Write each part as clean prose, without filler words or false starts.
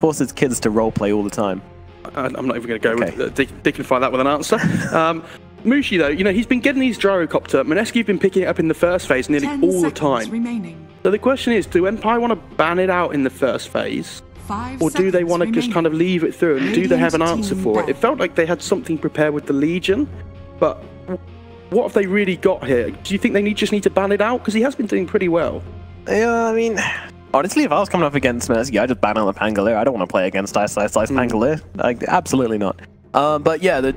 forces kids to roleplay all the time. I'm not even going to go with dignify that with an answer. Mushi, though, you know, he's been getting these gyrocopter. Mineski's been picking it up in the first phase nearly all the time. So the question is, do Empire want to ban it out in the first phase? Or do they want to just kind of leave it through, and do they have an answer for it? It felt like they had something prepared with the Legion, but what have they really got here? Do you think they just need to ban it out? Because he has been doing pretty well. Yeah, I mean, honestly, if I was coming up against Mineski, I'd just ban out the Pangolier. I don't want to play against Ice Pangolier. Like, absolutely not. But yeah, the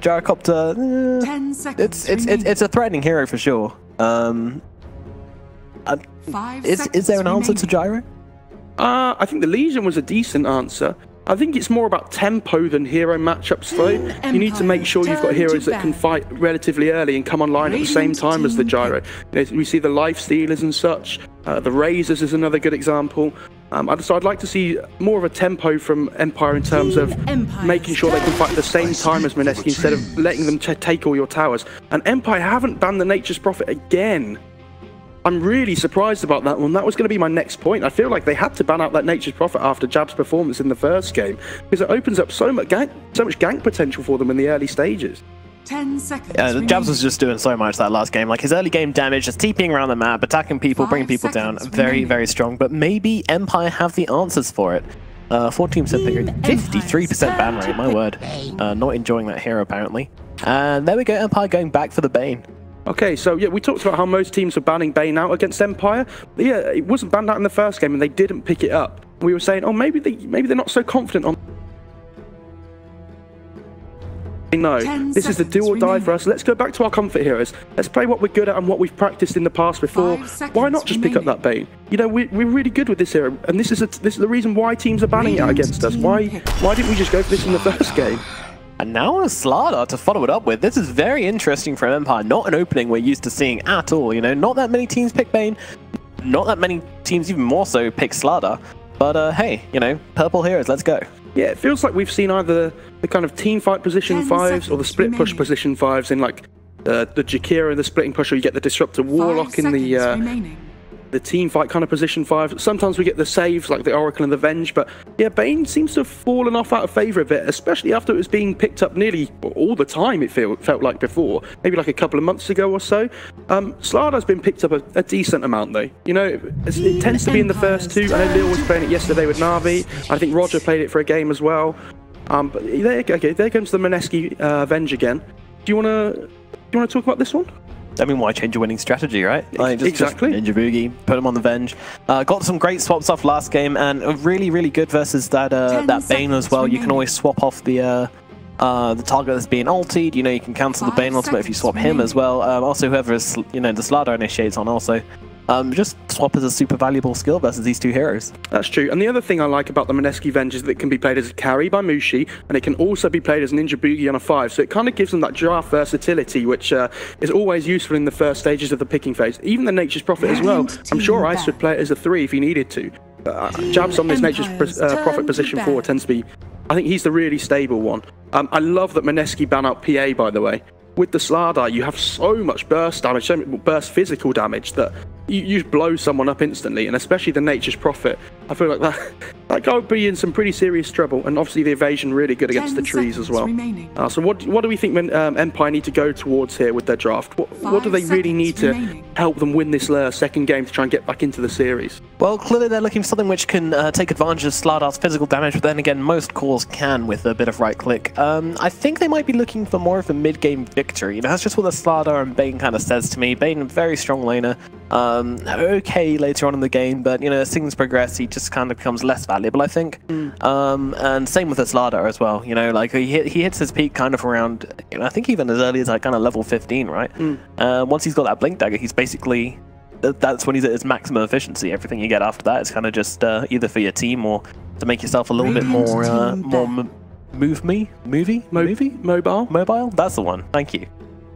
gyrocopter, 10 seconds it's a threatening hero for sure. Is there an answer to gyro? I think the Legion was a decent answer. I think it's more about tempo than hero matchups, though. You need to make sure you've got heroes that can fight relatively early and come online at the same time as the gyro. You know, we see the life stealers and such. The razors is another good example. So I'd like to see more of a tempo from Empire in terms of making sure they can fight at the same time as Mineski instead of letting them take all your towers. And Empire haven't banned the Nature's Prophet again. I'm really surprised about that one. That was going to be my next point. I feel like they had to ban out that Nature's Prophet after Jab's performance in the first game, because it opens up so much gank potential for them in the early stages. 10 seconds. Yeah, Jabs was just doing so much that last game. Like, his early game damage, just TPing around the map, attacking people, bringing people down, very, very strong. But maybe Empire have the answers for it. 14% pick rate, 53% ban rate, my word. Not enjoying that hero, apparently. And there we go, Empire going back for the Bane. Okay, so yeah, we talked about how most teams were banning Bane out against Empire. But yeah, it wasn't banned out in the first game, and they didn't pick it up. We were saying, oh, maybe they're not so confident on. No, this is the do or die for us. Let's go back to our comfort heroes. Let's play what we're good at and what we've practiced in the past before. Why not just pick up that Bane? You know, we're really good with this hero, and this is the reason why teams are banning it against us. Why didn't we just go for this in the first game? And now a Slardar to follow it up with. This is very interesting for Empire. Not an opening we're used to seeing at all. You know, not that many teams pick Bane. Not that many teams even more so pick Slardar. But hey, you know, purple heroes, let's go. Yeah, it feels like we've seen either the kind of team fight position 5s or the split push position 5s in like the Jakira and the splitting push, or you get the Disruptor Warlock in the team fight kind of position 5. Sometimes we get the saves like the Oracle and the Venge, but yeah, Bane seems to have fallen off out of favour a bit, especially after it was being picked up nearly all the time, it felt like before, maybe like a couple of months ago or so. Slardar's been picked up a decent amount though. You know, it tends to be in the first two. I know Lil was playing it yesterday with Na'Vi. I think Roger played it for a game as well. But there comes the Mineski Venge again. Do you want to talk about this one? I mean, why change your winning strategy, right? Like, exactly. Just Ninja Boogie, put him on the Venge. Got some great swaps off last game, and really, really good versus that Bane as well. You can always swap off the target that's being ultied. You know, you can cancel the Bane ultimate if you swap him as well. Also, whoever is, you know, the Slardar initiates on also. Just swap is a super valuable skill versus these two heroes. That's true. And the other thing I like about the Mineski Venge is that it can be played as a carry by Mushi, and it can also be played as Ninja Boogie on a 5. So it kind of gives them that draft versatility, which is always useful in the first stages of the picking phase. Even the Nature's Prophet as well. I'm sure Ice would play it as a 3 if he needed to. Jabs on this Nature's Prophet position 4 tends to be... I think he's the really stable one. I love that Mineski ban out PA, by the way. With the Slardar, you have so much burst damage, so much burst physical damage that you blow someone up instantly, and especially the Nature's Prophet. I feel like that guy would be in some pretty serious trouble, and obviously the evasion really good against the trees as well. So what do we think Empire need to go towards here with their draft? What do they really need to help them win this second game to try and get back into the series? Well, clearly they're looking for something which can take advantage of Slardar's physical damage, but then again, most cores can with a bit of right-click. I think they might be looking for more of a mid-game victory. You know, that's just what the Slardar and Bane kind of says to me. Bane, a very strong laner. Okay later on in the game, but you know, as things progress, he just kind of becomes less valuable, I think. And same with the Slardar as well. You know, like he hits his peak kind of around, you know, I think even as early as like kind of level 15, right? Once he's got that Blink Dagger, he's basically, that's when he's at his maximum efficiency. Everything you get after that is kind of just either for your team or to make yourself a little bit more mobile. That's the one. Thank you.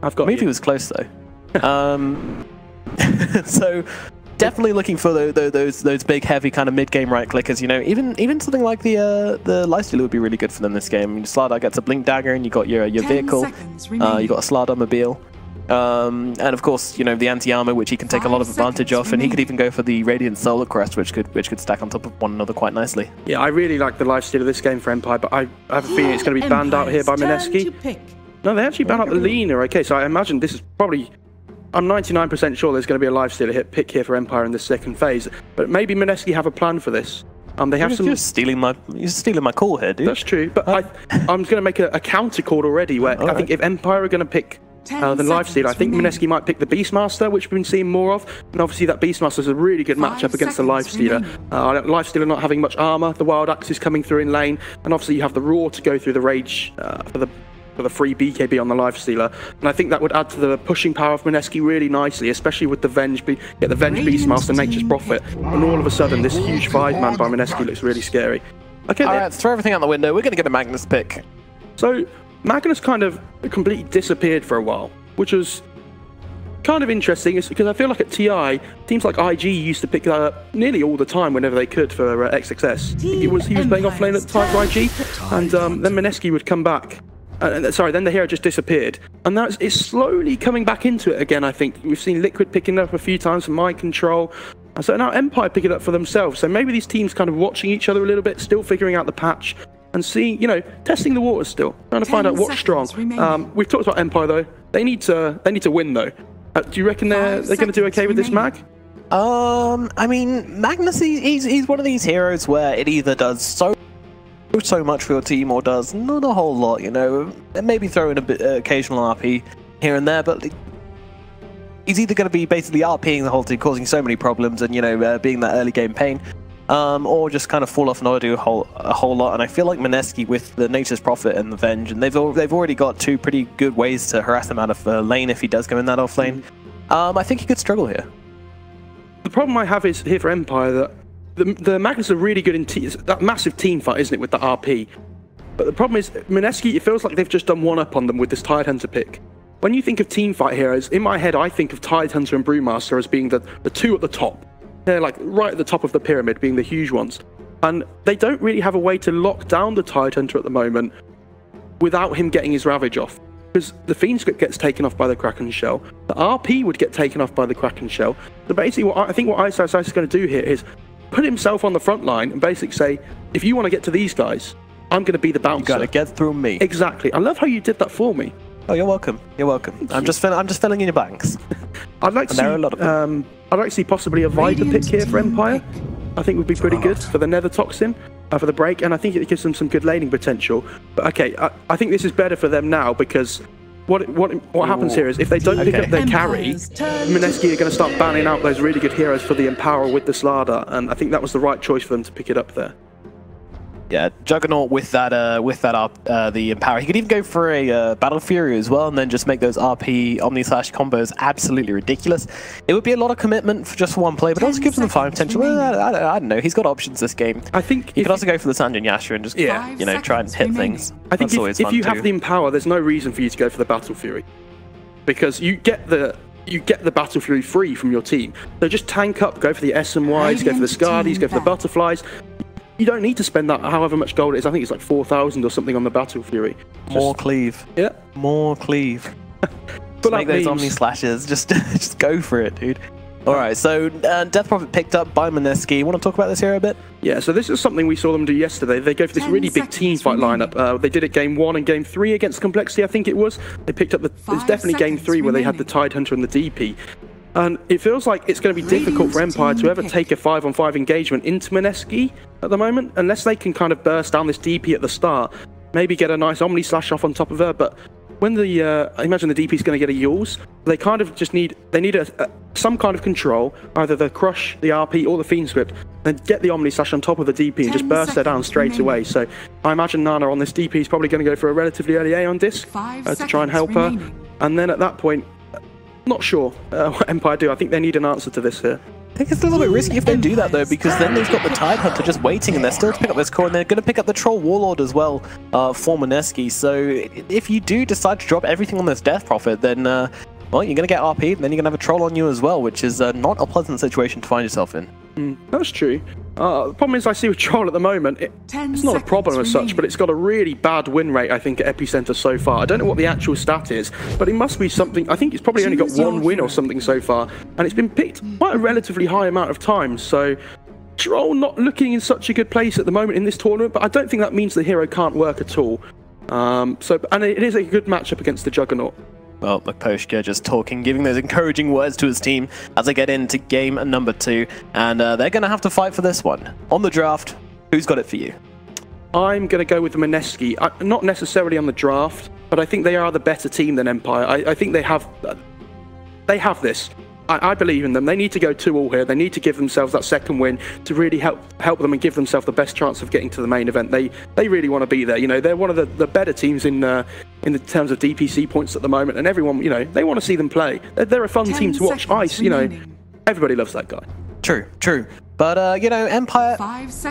I've got Movie was close though. So definitely looking for those big heavy kind of mid game right clickers. You know, even something like the Lifestealer would be really good for them this game. I mean, Slardar gets a Blink Dagger, and you got your vehicle. You got a Slardar Mobile. And of course, you know, the anti-armor, which he can take a lot of advantage of, and he could even go for the Radiant Solar Crest, which could stack on top of one another quite nicely. Yeah, I really like the lifesteal of this game for Empire, but I have a feeling it's going to be banned out here by Mineski. No, they actually banned out the Lina. Okay, so I imagine this is probably... I'm 99% sure there's going to be a lifesteal pick here for Empire in the second phase, but maybe Mineski have a plan for this. They have some... You're stealing my call here, dude. That's true, but I'm going to make a counter call already, where I think if Empire are going to pick the lifesteal, I think Mineski might pick the Beastmaster, which we've been seeing more of, and obviously that Beastmaster is a really good matchup against the lifestealer. Lifestealer not having much armor, the Wild Axe is coming through in lane, and obviously you have the Roar to go through the Rage for the free BKB on the lifestealer, and I think that would add to the pushing power of Mineski really nicely, especially with the Venge Beastmaster, Nature's Prophet, and all of a sudden this huge 5-man by Mineski looks really scary. Okay, all right, let's throw everything out the window. We're going to get a Magnus pick. So Magnus kind of completely disappeared for a while, which was kind of interesting, because I feel like at TI, teams like IG used to pick that up nearly all the time whenever they could for XXS. He was playing off lane at the time for IG, and then Mineski would come back. Then the hero just disappeared, and it's slowly coming back into it again. I think we've seen Liquid picking it up a few times for Mind Control, and so now Empire pick it up for themselves. So maybe these teams kind of watching each other a little bit, still figuring out the patch, and seeing, you know, testing the waters still, trying to find out what's strong. We've talked about Empire though. They need to win though. Do you reckon they're going to do okay with this mag? I mean, Magnus, he's one of these heroes where it either does so much for your team or does not a whole lot, you know. Maybe throw in a bit occasional RP here and there, but he's either going to be basically RPing the whole team, causing so many problems, and, you know, being that early game pain, or just kind of fall off and not do a whole lot. And I feel like Mineski with the Nature's Prophet and the Venge, and they've already got two pretty good ways to harass him out of lane if he does come in that off lane. I think he could struggle here. The problem I have is here for Empire that the Magnus are really good in that massive team fight, isn't it, with the RP? But the problem is, Mineski, it feels like they've just done one up on them with this Tidehunter pick. When you think of team fight heroes, in my head I think of Tidehunter and Brewmaster as being the two at the top. They're like right at the top of the pyramid, being the huge ones. And they don't really have a way to lock down the Tidehunter at the moment without him getting his Ravage off. Because the Fiend script gets taken off by the Kraken Shell, the RP would get taken off by the Kraken Shell. So basically I think what Ice is going to do here is put himself on the front line and basically say, if you want to get to these guys, I'm going to be the bouncer. You got to get through me. Exactly. I love how you did that for me. Oh, you're welcome. You're welcome. I'm just filling in your blanks. I'd like to see, I'd like to see possibly a Viper pick here for Empire. I think would be pretty good for the Nether Toxin, for the break, and I think it gives them some good laning potential. But okay, I think this is better for them now, because what happens here is if they don't pick up their carry, Mineski are going to start banning out those really good heroes for the Empower with the Slardar, and I think that was the right choice for them to pick it up there. Yeah, Juggernaut with the Empower. He could even go for a Battle Fury as well, and then just make those RP Omni Slash combos absolutely ridiculous. It would be a lot of commitment for just one play, but it also gives him the fire potential. I don't know. He's got options this game. I think he could also go for the Sanjin Yasha and just you know, try and hit things. I think if you have the Empower, there's no reason for you to go for the Battle Fury, because you get the Battle Fury free from your team. So just tank up, go for the SMYs, go for the Skardis, go for the Butterflies. You don't need to spend that however much gold it is. I think it's like 4,000 or something on the Battle Fury. More cleave. Yeah. More cleave. Make those Omni Slashes. Just go for it, dude. Alright, so Death Prophet picked up by Mineski. Want to talk about this here a bit? Yeah, so this is something we saw them do yesterday. They go for this really big team fight lineup. They did it game 1 and game 3 against Complexity, I think it was. They picked up it's definitely game 3 where they had the Tidehunter and the DP. And it feels like it's going to be difficult for Empire to ever take a 5-on-5 engagement into Mineski at the moment, unless they can kind of burst down this DP at the start, maybe get a nice Omni Slash off on top of her. But when I imagine the DP is going to get a Yules, they kind of just need some kind of control, either the Crush, the RP, or the Fiend script, then get the Omni Slash on top of the DP and just burst her down straight away. So I imagine Nana on this DP is probably going to go for a relatively early A on disc to try and help her. And then at that point, not sure what Empire do. I think they need an answer to this here. I think it's a little bit risky if they do that though, because then they've got the Tidehunter just waiting, and they're still to pick up this core, and they're going to pick up the Troll Warlord as well for Mineski. So if you do decide to drop everything on this Death Prophet, then well, you're going to get RP'd, and then you're going to have a Troll on you as well, which is not a pleasant situation to find yourself in. That's true. The problem is I see with Troll at the moment, it's not a problem as such, but it's got a really bad win rate, I think, at Epicenter so far. I don't know what the actual stat is, but it must be something. I think it's probably only got one win or something so far, and it's been picked quite a relatively high amount of times. So Troll not looking in such a good place at the moment in this tournament, but I don't think that means the hero can't work at all. And it is a good matchup against the Juggernaut. Well, Makoshka just talking, giving those encouraging words to his team as they get into game number 2. And they're going to have to fight for this one. On the draft, who's got it for you? I'm going to go with the Mineski. Not necessarily on the draft, but I think they are the better team than Empire. I think they have this. I believe in them. They need to go 2-all here. They need to give themselves that second win to really help them and give themselves the best chance of getting to the main event. They really want to be there. You know, they're one of the better teams in the terms of DPC points at the moment, and everyone, you know, they want to see them play. They're a fun team to watch. Ice, you know, everybody loves that guy. True. But, you know, Empire,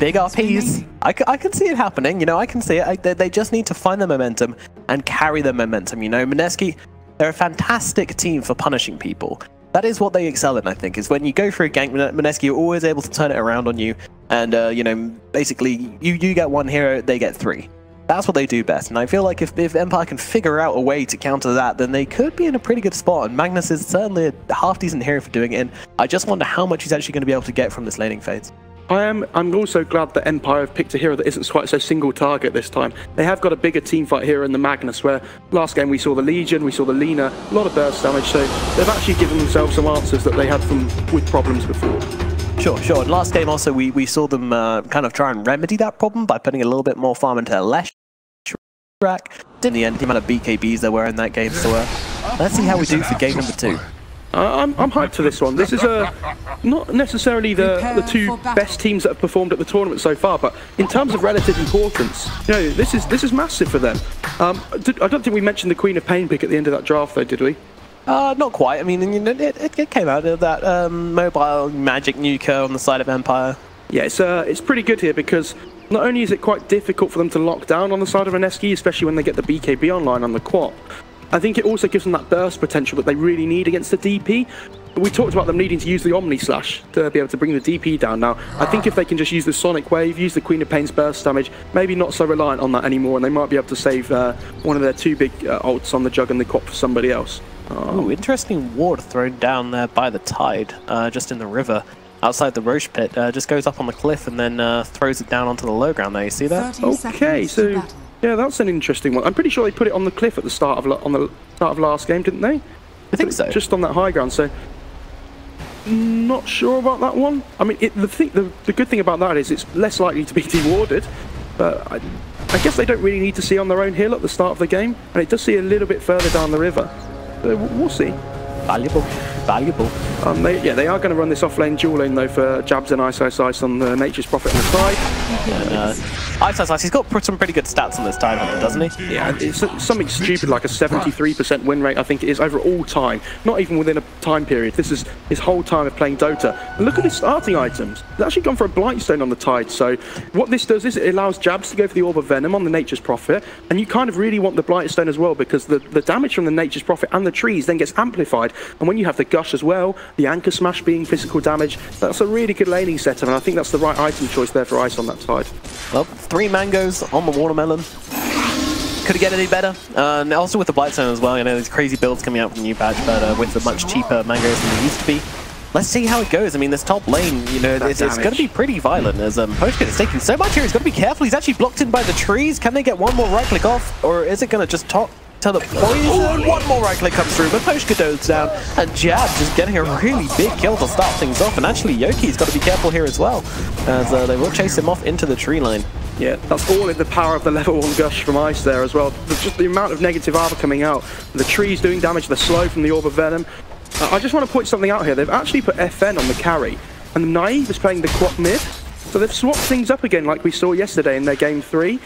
big RPs, I can see it happening, you know, I can see it. They just need to find the momentum and carry the momentum, you know. Mineski, they're a fantastic team for punishing people. That is what they excel in, I think, is when you go for a gank, Mineski, you're always able to turn it around on you, and, you know, basically, you get one hero, they get 3. That's what they do best, and I feel like if Empire can figure out a way to counter that, then they could be in a pretty good spot, and Magnus is certainly a half-decent hero for doing it, and I just wonder how much he's actually going to be able to get from this laning phase. I'm also glad that Empire have picked a hero that isn't quite so single target this time. They have got a bigger teamfight hero in the Magnus, where last game we saw the Legion, we saw the Lina, a lot of burst damage, so they've actually given themselves some answers that they had with problems before. Sure. And last game also we saw them kind of try and remedy that problem by putting a little bit more farm into Lesh track. In the end, the amount of BKBs there were in that game, so let's see how we do for game number 2. I'm hyped for this one. This is not necessarily the two best teams that have performed at the tournament so far, but in terms of relative importance, you know, this is massive for them. I don't think we mentioned the Queen of Pain pick at the end of that draft, though, did we? Not quite. I mean, you know, it came out of that mobile magic nuker on the side of Empire. Yeah, it's pretty good here because not only is it quite difficult for them to lock down on the side of Mineski, especially when they get the BKB online on the Quap, I think it also gives them that burst potential that they really need against the DP. We talked about them needing to use the Omni Slash to be able to bring the DP down. Now, I think if they can just use the Sonic Wave, use the Queen of Pain's burst damage, maybe not so reliant on that anymore, and they might be able to save one of their 2 big ults on the Jug and the Quap for somebody else. Oh, interesting ward thrown down there by the Tide, just in the river. Outside the Roche pit, just goes up on the cliff and then throws it down onto the low ground there. You see that? Okay, so yeah, that's an interesting one. I'm pretty sure they put it on the cliff at the start of last game, didn't they? I think so. Just on that high ground. So not sure about that one. I mean, the good thing about that is it's less likely to be dewarded. But I guess they don't really need to see on their own hill at the start of the game, and it does see a little bit further down the river. So we'll see. Valuable. They are going to run this off-lane dual lane though for Jabs and Ice on the Nature's Prophet on the side. Ice, he's got some pretty good stats on this time, doesn't he? Yeah, it's something stupid like a 73% win rate, I think it is, over all time. Not even within a time period. This is his whole time of playing Dota. And look at his starting items. They've actually gone for a Blightstone on the Tide, so what this does is it allows Jabs to go for the Orb of Venom on the Nature's Prophet, and you kind of really want the Blightstone as well, because the damage from the Nature's Prophet and the trees then gets amplified, and when you have the Gush as well, the Anchor Smash being physical damage, that's a really good laning setup, and I think that's the right item choice there for Ice on that side. Well, 3 mangoes on the watermelon. Could it get any better? And also with the Blightstone as well, you know, these crazy builds coming out from the new patch, but with the much cheaper mangoes than they used to be. Let's see how it goes. I mean, this top lane, you know, it's going to be pretty violent as Poshkin is taking so much here. He's got to be careful. He's actually blocked in by the trees. Can they get one more right click off, or is it going to just top to the poison? One more right click comes through, but Poshka goes down, and Jab just getting a really big kill to start things off. And actually, Yoki's got to be careful here as well, as they will chase him off into the tree line. Yeah, that's all in the power of the level 1 Gush from Ice there as well. Just the amount of negative armor coming out, the trees doing damage, the slow from the Orb of Venom. I just want to point something out here. They've actually put FN on the carry, and the Naive is playing the Quap mid. So they've swapped things up again like we saw yesterday in their game 3.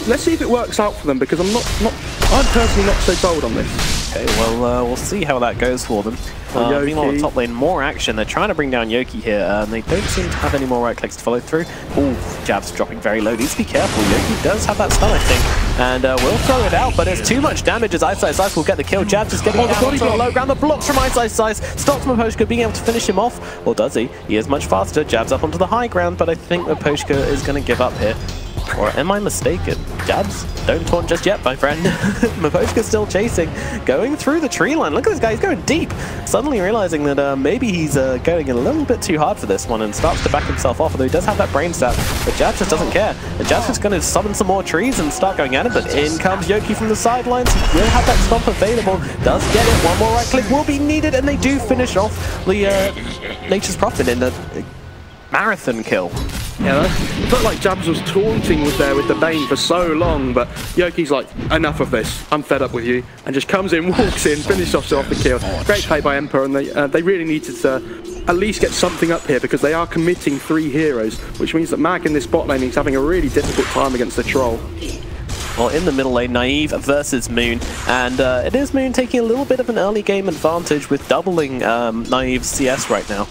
let's see if it works out for them, because I'm personally not so sold on this. Okay, well, we'll see how that goes for them. Meanwhile, the top lane, more action. They're trying to bring down Yoki here, and they don't seem to have any more right clicks to follow through. Ooh, jab's dropping very low. Needs to be careful. Yoki does have that stun, I think, and will throw it out, but it's too much damage as Ice Ice Ice will get the kill. Jab just getting down to the low ground. The blocks from Ice Ice Ice stops Miposhka being able to finish him off. Or does he? He is much faster. Jab's up onto the high ground, but I think Miposhka is going to give up here. Or am I mistaken? Jabs, don't taunt just yet, my friend. Miposhka's still chasing, going through the tree line. Look at this guy, he's going deep. Suddenly realizing that maybe he's going a little bit too hard for this one and starts to back himself off, although he does have that brain stat. But Jabs just doesn't care. And Jabs just going to summon some more trees and start going at it, but in comes Yoki from the sidelines. He will have that stomp available, does get it. One more right click will be needed, and they do finish off the Nature's Prophet in the marathon kill. Yeah, it felt like Jabs was taunting with the Bane for so long, but Yoki's like, enough of this, I'm fed up with you, and just comes in, walks in, finishes off the kill. Great play by Emperor, and they really needed to at least get something up here, because they are committing 3 heroes, which means that Mag in this bot lane is having a really difficult time against the Troll. Well, in the middle lane, Naive versus Moon, and it is Moon taking a little bit of an early game advantage with doubling Naive's CS right now.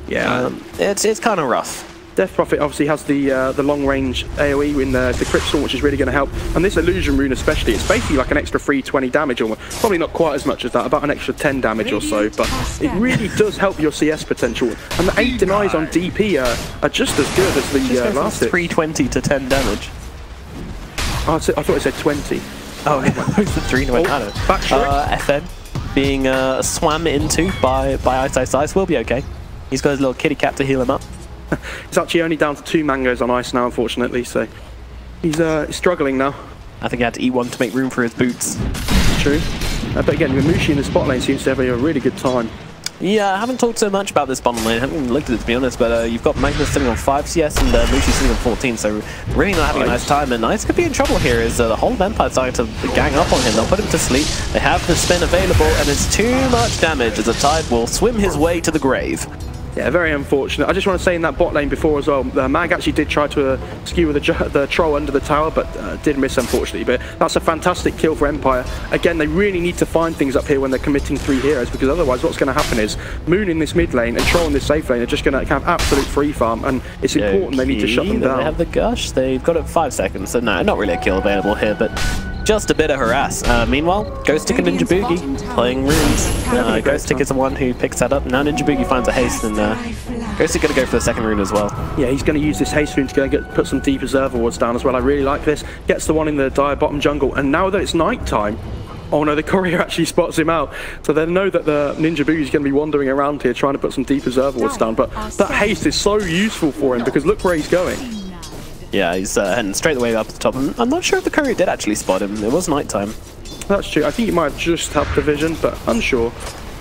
Yeah, it's kind of rough. Death Prophet obviously has the long range AoE in the Crypt Storm, which is really going to help. And this Illusion Rune especially, it's basically like an extra 320 damage, or probably not quite as much as that, about an extra 10 damage or so, but it really does help your CS potential. And the 8 denies on DP are just as good as the last hit. 320 to 10 damage. Oh, I thought it said 20. Oh, it's the 3 went at it. FN being swam into by Ice Ice Ice will be okay. He's got his little kitty cat to heal him up. He's actually only down to 2 mangoes on ice now, unfortunately, so he's struggling now. I think he had to eat one to make room for his boots. True. But again, Mushi in the spot lane seems to have a really good time. Yeah, I haven't talked so much about this bottom lane. I haven't even looked at it, to be honest, but you've got Magnus sitting on 5 CS and Mushi sitting on 14, so really not having a nice time. And Ice could be in trouble here as the whole of Empire starting to gang up on him. They'll put him to sleep. They have the spin available, and it's too much damage as the Tide will swim his way to the grave. Yeah, very unfortunate. I just want to say in that bot lane before as well, Mag actually did try to skewer the Troll under the tower, but did miss, unfortunately. But that's a fantastic kill for Empire. Again, they really need to find things up here when they're committing 3 heroes, because otherwise what's going to happen is Moon in this mid lane and Troll in this safe lane are just going to have absolute free farm, and it's important they need to shut them down. They have the Gush. They've got it 5 seconds, so no, not really a kill available here, but just a bit of harass. Meanwhile, Ghostic and Ninja Boogie playing runes. Ghostic is the one who picks that up. Now Ninja Boogie finds a haste, and Ghostic going to go for the second rune as well. Yeah, he's going to use this haste rune to go put some deep reserve wards down as well. I really like this. Gets the one in the dire bottom jungle, and now that it's night time, oh no, the courier actually spots him out. So they know that the Ninja Boogie is going to be wandering around here trying to put some deep reserve wards down. But that haste is so useful for him, because look where he's going. Yeah, he's heading straight away up to the top. I'm not sure if the courier did actually spot him. It was nighttime. That's true. I think he might have just had the vision, but unsure.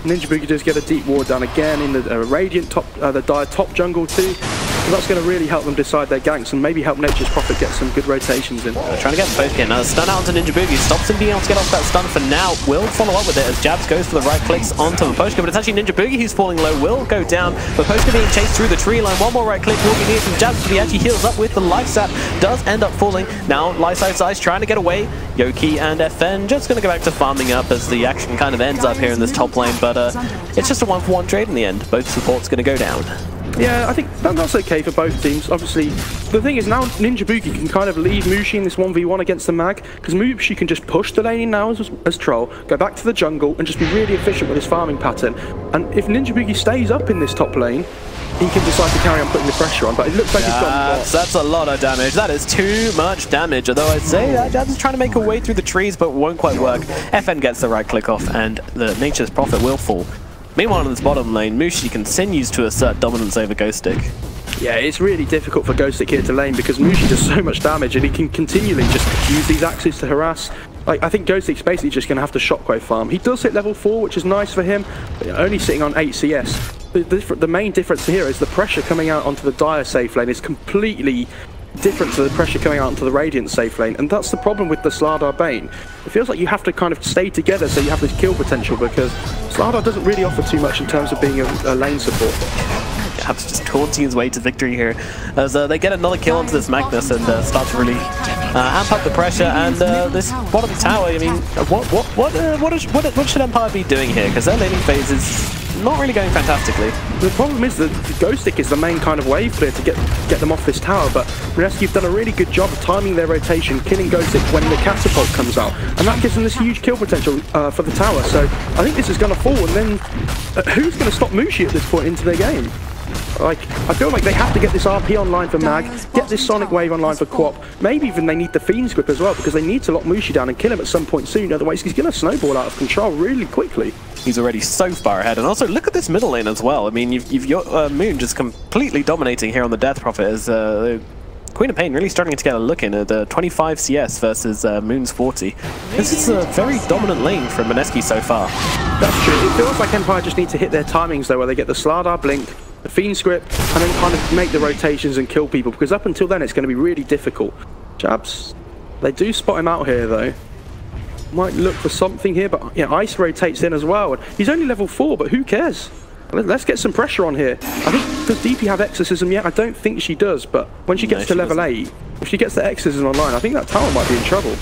Ninja Boogie does get a deep ward down again in the Radiant top, the Dire top jungle too. So that's going to really help them decide their ganks and maybe help Nature's Prophet get some good rotations in. Trying to get them both in. Stun out onto Ninja Boogie. Stops him being able to get off that stun for now. Will follow up with it as Jabs goes for the right clicks onto Miposhka, but it's actually Ninja Boogie who's falling low. Will go down. Miposhka being chased through the tree line. One more right click will be needed from Jabs, but he actually heals up with the life sap. Does end up falling. Now Ice Ice Ice trying to get away. Yoki and FN just going to go back to farming up as the action kind of ends up here in this top lane, but it's just a 1-for-1 trade in the end. Both supports going to go down. Yeah, I think that's okay for both teams. Obviously, the thing is now Ninja Boogie can kind of leave Mushi in this 1v1 against the Mag, because Mushi can just push the lane in now as Troll, go back to the jungle and just be really efficient with his farming pattern. And if Ninja Boogie stays up in this top lane, he can decide to carry on putting the pressure on, but it looks like he's got... That's a lot of damage. That is too much damage, although I'd say that Jabs is trying to make a way through the trees, but won't quite work. FN gets the right click off, and the Nature's Prophet will fall. Meanwhile, in this bottom lane, Mushi continues to assert dominance over Ghostic. Yeah, it's really difficult for Ghostic here to lane, because Mushi does so much damage and he can continually just use these axes to harass. Like, I think Ghostic's basically just going to have to shockwave farm. He does hit level 4, which is nice for him, but only sitting on 8 CS. The main difference here is the pressure coming out onto the Dire safe lane is completely different to the pressure coming out onto the Radiant safe lane, and that's the problem with the Slardar Bane. It feels like you have to kind of stay together so you have this kill potential, because Slardar doesn't really offer too much in terms of being a lane support. Jabs just taunting his way to victory here as they get another kill onto this Magnus and start to really amp up the pressure. And this bottom tower, I mean, what should Empire be doing here? Because their laning phase is not really going fantastically. The problem is that the Ghost Stick is the main kind of wave clear to get them off this tower, but Mineski have done a really good job of timing their rotation, killing Ghost Stick when the catapult comes out, and that gives them this huge kill potential for the tower. So I think this is going to fall, and then who's going to stop Mushi at this point into their game? Like, I feel like they have to get this RP online for Mag, get this Sonic Wave online for Quap. Maybe even they need the Fiend's Grip as well, because they need to lock Mushi down and kill him at some point soon, otherwise he's going to snowball out of control really quickly. He's already so far ahead, and also look at this middle lane as well. I mean, you've got Moon just completely dominating here on the Death Prophet as Queen of Pain really starting to get a look in at the 25 CS versus Moon's 40. This is a very dominant lane from Mineski so far. That's true. It feels like Empire just need to hit their timings though, where they get the Slardar Blink, the Fiend's Grip, and then kind of make the rotations and kill people, because up until then it's going to be really difficult. Jabs, they do spot him out here though. Might look for something here, but yeah, Ice rotates in as well. He's only level 4, but who cares? Let's get some pressure on here. I think, does DP have Exorcism yet? I don't think she does, but when she gets to level 8, if she gets the Exorcism online, I think that tower might be in trouble.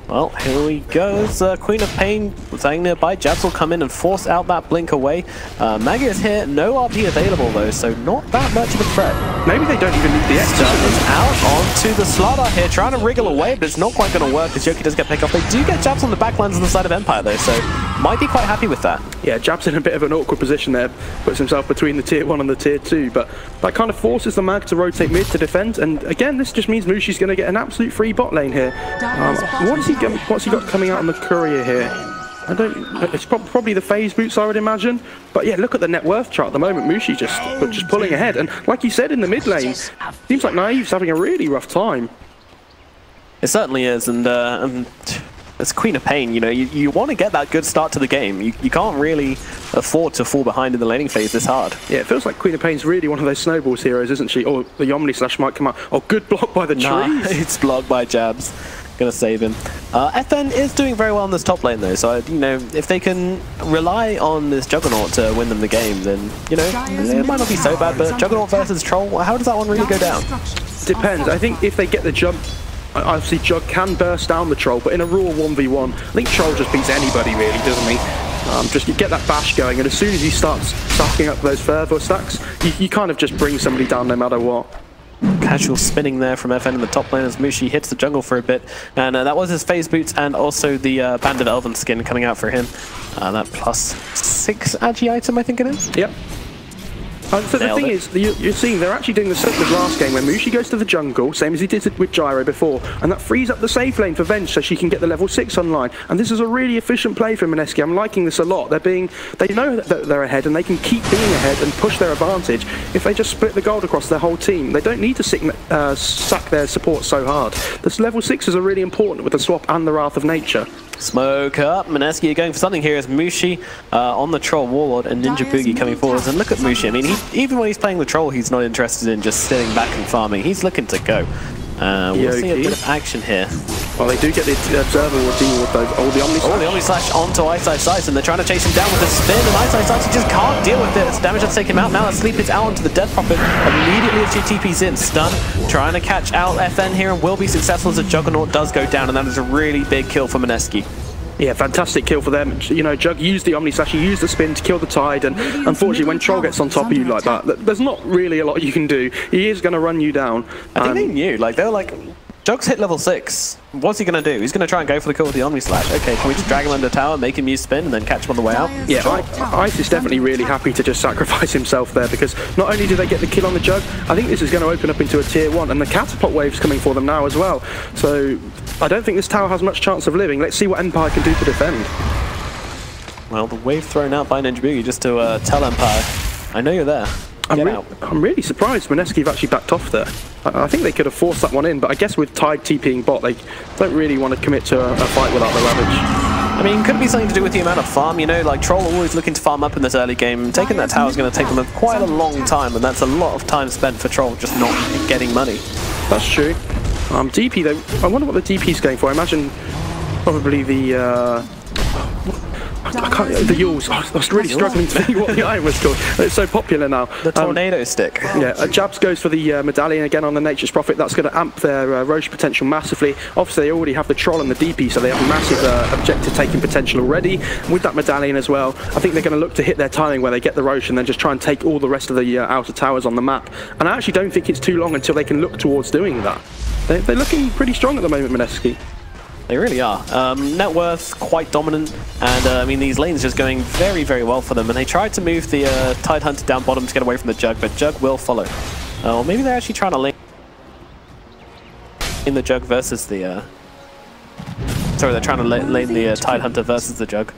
Well, here we go. Queen of Pain saying nearby. Jabs will come in and force out that blink away. Maggie is here. No RP available though, so not that much of a threat. Maybe they don't even need the extra. Is out onto the Slardar here, trying to wriggle away, but it's not quite going to work as Yoki does get picked off. They do get Jabs on the backlines on the side of Empire though, so might be quite happy with that. Yeah, Jabs in a bit of an awkward position there. Puts himself between the tier 1 and the tier 2, but that kind of forces the Mag to rotate mid to defend. And again, this just means Mushi's going to get an absolute free bot lane here. What's he got coming out on the courier here? I don't. It's probably the phase boots, I would imagine. But yeah, look at the net worth chart at the moment. Mushi just pulling ahead, and like you said in the mid lane, seems like Naive's having a really rough time. It certainly is, and as Queen of Pain, you know, you want to get that good start to the game. You can't really afford to fall behind in the laning phase this hard. Yeah, it feels like Queen of Pain's really one of those snowballs heroes, isn't she? Or the Omni Slash might come out. Oh, good block by the trees. It's blocked by Jabs. Gonna save him. FN is doing very well in this top lane though, so you know, if they can rely on this Juggernaut to win them the game, then you know, it might not be so bad. But Juggernaut versus Troll, how does that one really go down? Depends. I think if they get the jump, obviously Jug can burst down the Troll, but in a raw 1v1, I think Troll just beats anybody really, doesn't he? Just you get that bash going, and as soon as he starts stacking up those fervor stacks, you kind of just bring somebody down no matter what. Casual spinning there from FN in the top lane as Mushi hits the jungle for a bit, and that was his phase boots and also the Banded Elven skin coming out for him. That +6 agi item, I think it is. Yep. So the thing is, you're seeing they're actually doing the same as last game where Mushi goes to the jungle, same as he did with Gyro before, and that frees up the safe lane for Venge so she can get the level 6 online. And this is a really efficient play from Mineski. I'm liking this a lot. They know that they're ahead and they can keep being ahead and push their advantage if they just split the gold across their whole team. They don't need to sack their support so hard. This level 6s are really important with the swap and the Wrath of Nature. Smoke up. Mineski are going for something here as Mushi on the Troll Warlord and Ninja Boogie coming forwards. And look at Mushi. I mean, even when he's playing the Troll, he's not interested in just sitting back and farming. He's looking to go. We'll see a bit of action here. Well, they do get the Observer or deal with those. Oh, the Omni Slash. Oh, the Omni Slash onto Ice Ice Ice, and they're trying to chase him down with a spin, and Ice Ice Ice just can't deal with it. It's damage to take him out. Now that Sleep is out onto the Death Prophet immediately as she TP's in. Stun, trying to catch out FN here, and will be successful as the Juggernaut does go down, and that is a really big kill for Mineski. Yeah, fantastic kill for them. You know, Jug used the Omni Slash, he used the spin to kill the Tide, and unfortunately when Troll gets on top of you like that, there's not really a lot you can do. He is going to run you down. I think they knew, like, they were like, Jug's hit level 6. What's he going to do? He's going to try and go for the kill with the Omni Slash. Okay, can we just drag him under the tower, make him use spin, and then catch him on the way out? Yeah, Ice is definitely really happy to just sacrifice himself there, because not only do they get the kill on the Jug, I think this is going to open up into a tier 1, and the catapult wave's coming for them now as well. So I don't think this tower has much chance of living. Let's see what Empire can do to defend. Well, the wave thrown out by Ninja Boogie just to tell Empire, I know you're there. I'm really surprised Mineski have actually backed off there. I think they could have forced that one in, but I guess with Tide TPing bot, they don't really want to commit to a fight without the Ravage. I mean, could it be something to do with the amount of farm? You know, like Troll are always looking to farm up in this early game. Taking that tower is going to take them quite a long time, and that's a lot of time spent for Troll just not getting money. That's true. DP though, I wonder what the DP is going for. I imagine probably the... I can't, the Yules. I was really struggling to think what the item was called. It's so popular now. The tornado stick. Yeah, Jabs goes for the medallion again on the Nature's Prophet. That's going to amp their Roche potential massively. Obviously, they already have the Troll and the DP, so they have massive objective taking potential already. With that medallion as well, I think they're going to look to hit their timing where they get the Roche and then just try and take all the rest of the outer towers on the map. And I actually don't think it's too long until they can look towards doing that. They're looking pretty strong at the moment, Mineski. They really are. Net worth quite dominant, and I mean these lanes just going very, very well for them. And they tried to move the Tide Hunter down bottom to get away from the Jug, but Jug will follow. Or maybe they're actually trying to lane in the Jug versus the. Sorry, they're trying to lane the Tide Hunter versus the Jug.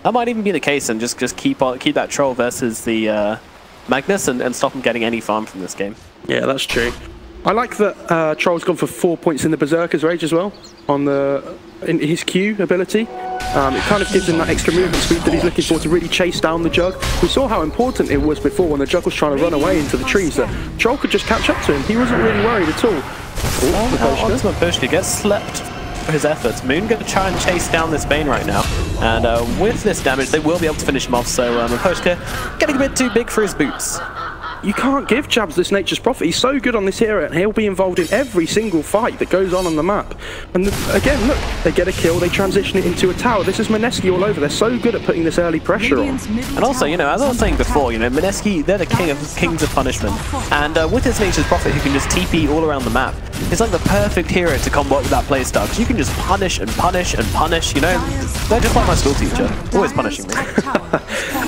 That might even be the case, and just keep that Troll versus the Magnus and stop them getting any farm from this game. Yeah, that's true. I like that Troll's gone for 4 points in the Berserker's Rage as well, on in his Q ability. It kind of gives him that extra movement speed that he's looking for to really chase down the Jug. We saw how important it was before when the Jug was trying to run away into the trees, that Troll could just catch up to him. He wasn't really worried at all. Ultimate Pushka gets slept for his efforts. Moon going to try and chase down this Bane right now, and with this damage they will be able to finish him off, so Pushka getting a bit too big for his boots. You can't give Jabs this Nature's Prophet. He's so good on this hero, and he'll be involved in every single fight that goes on the map. And again, look, they get a kill, they transition it into a tower. This is Mineski all over. They're so good at putting this early pressure on. And also, you know, as I was saying before, you know, Mineski, they're the kings of punishment. And with his Nature's Prophet, who can just TP all around the map, it's like the perfect hero to combat with that playstyle, because you can just punish and punish and punish, you know. They're just like my school teacher, always punishing me.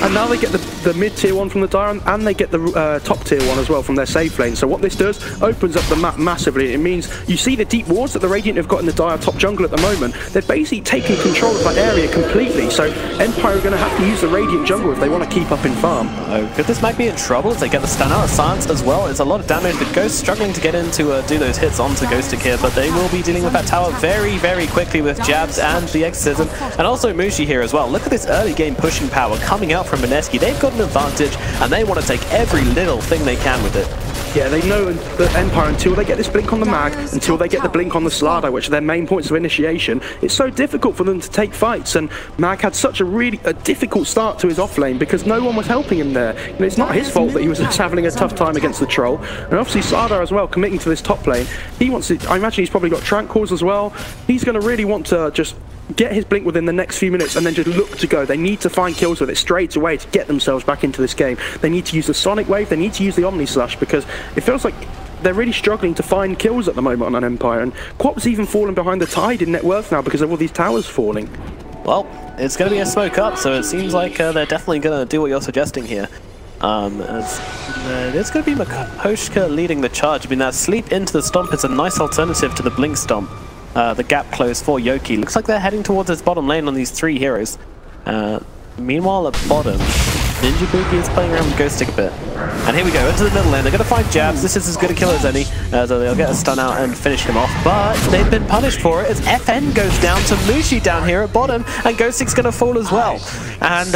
And now they get the mid-tier one from the Dire, and they get the top-tier one as well from their safe lane. So what this does, opens up the map massively. It means you see the deep wards that the Radiant have got in the Dire top jungle at the moment. They're basically taking control of that area completely. So Empire are going to have to use the Radiant jungle if they want to keep up in farm. Oh, could this might be in trouble as they get the stun out of Silence as well? It's a lot of damage, but Ghost struggling to get in to do those hits onto Ghostic here, but they will be dealing with that tower very, very quickly with Jabs and the Exorcism, and also Mushi here as well. Look at this early game pushing power coming out from Mineski. They've got an advantage, and they want to take every little thing they can with it. Yeah, they know that Empire, until they get this blink on the Mag, until they get the blink on the Slardar, which are their main points of initiation, it's so difficult for them to take fights. And Mag had such a difficult start to his offlane because no one was helping him there. You know, it's not his fault that he was just having a tough time against the Troll. And obviously Slardar as well, committing to this top lane. He wants to, I imagine he's probably got Tranquils as well. He's going to really want to just get his blink within the next few minutes and then just look to go. They need to find kills with it straight away to get themselves back into this game. They need to use the Sonic Wave, they need to use the Omni Slash, because it feels like they're really struggling to find kills at the moment on an Empire. And Quap's even fallen behind the Tide in net worth now because of all these towers falling. Well, it's going to be a smoke up, so it seems like they're definitely going to do what you're suggesting here. It's going to be Makoshka leading the charge. I mean, that sleep into the stomp is a nice alternative to the blink stomp. The gap close for Yoki. Looks like they're heading towards his bottom lane on these three heroes. Meanwhile, at bottom, Ninja Boogie is playing around with Ghostic a bit. And here we go, into the middle lane. They're going to find Jabs. This is as good a kill as any. So they'll get a stun out and finish him off. But they've been punished for it as FN goes down to Mushi down here at bottom. And Ghostic's going to fall as well. And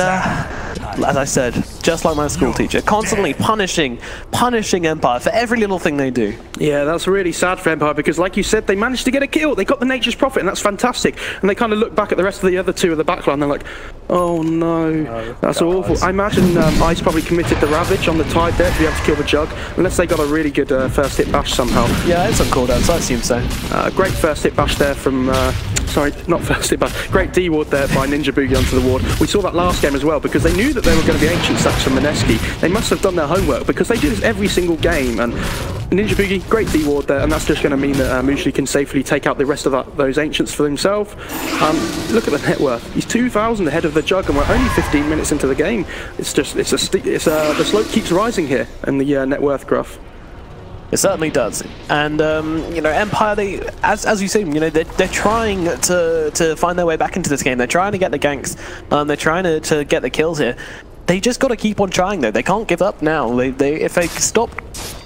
as I said, just like my school teacher, constantly punishing Empire for every little thing they do. Yeah, that's really sad for Empire because, like you said, they managed to get a kill. They got the Nature's Prophet, and that's fantastic. And they kind of look back at the rest of the other two of the backline, and they're like, oh no, that's awful. I imagine Ice probably committed the Ravage on the Tide there to be able to kill the Jug, unless they got a really good first hit bash somehow. Yeah, it's on cooldown, so I assume so. Great first hit bash there from, sorry, not first hit bash, great D ward there by Ninja Boogie onto the ward. We saw that last game as well because they knew that they were going to be ancient stacks from Mineski. They must have done their homework because they do this every single game. And Ninja Boogie, great D ward there, and that's just going to mean that Mushi can safely take out the rest of those ancients for himself. Look at the net worth. He's 2,000 ahead of the Jug, and we're only 15 minutes into the game. It's just, the slope keeps rising here in the net worth graph. It certainly does, and you know, Empire, they, as you see, you know, they're trying to find their way back into this game. They're trying to get the ganks. They're trying to get the kills here. They just got to keep on trying, though. They can't give up now. If they stop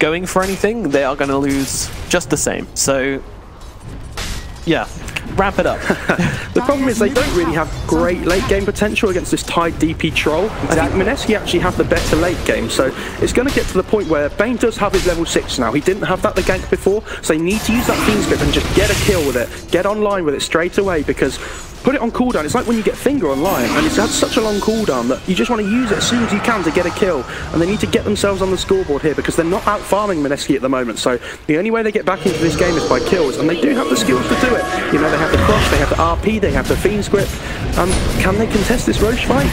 going for anything, they are going to lose just the same. So, yeah, ramp it up. The problem is they don't really have great late game potential against this Tide DP Troll. I think Mineski actually have the better late game, so it's going to get to the point where Bane does have his level 6 now. He didn't have that the gank before, so they need to use that Fiend's Grip and just get a kill with it. Get online with it straight away, because put it on cooldown. It's like when you get Finger on Lion, and it's had such a long cooldown that you just want to use it as soon as you can to get a kill. And they need to get themselves on the scoreboard here because they're not out farming Mineski at the moment. So the only way they get back into this game is by kills, and they do have the skills to do it. You know, they have the cross, they have the RP, they have the Fiend's Grip. Can they contest this Roche fight?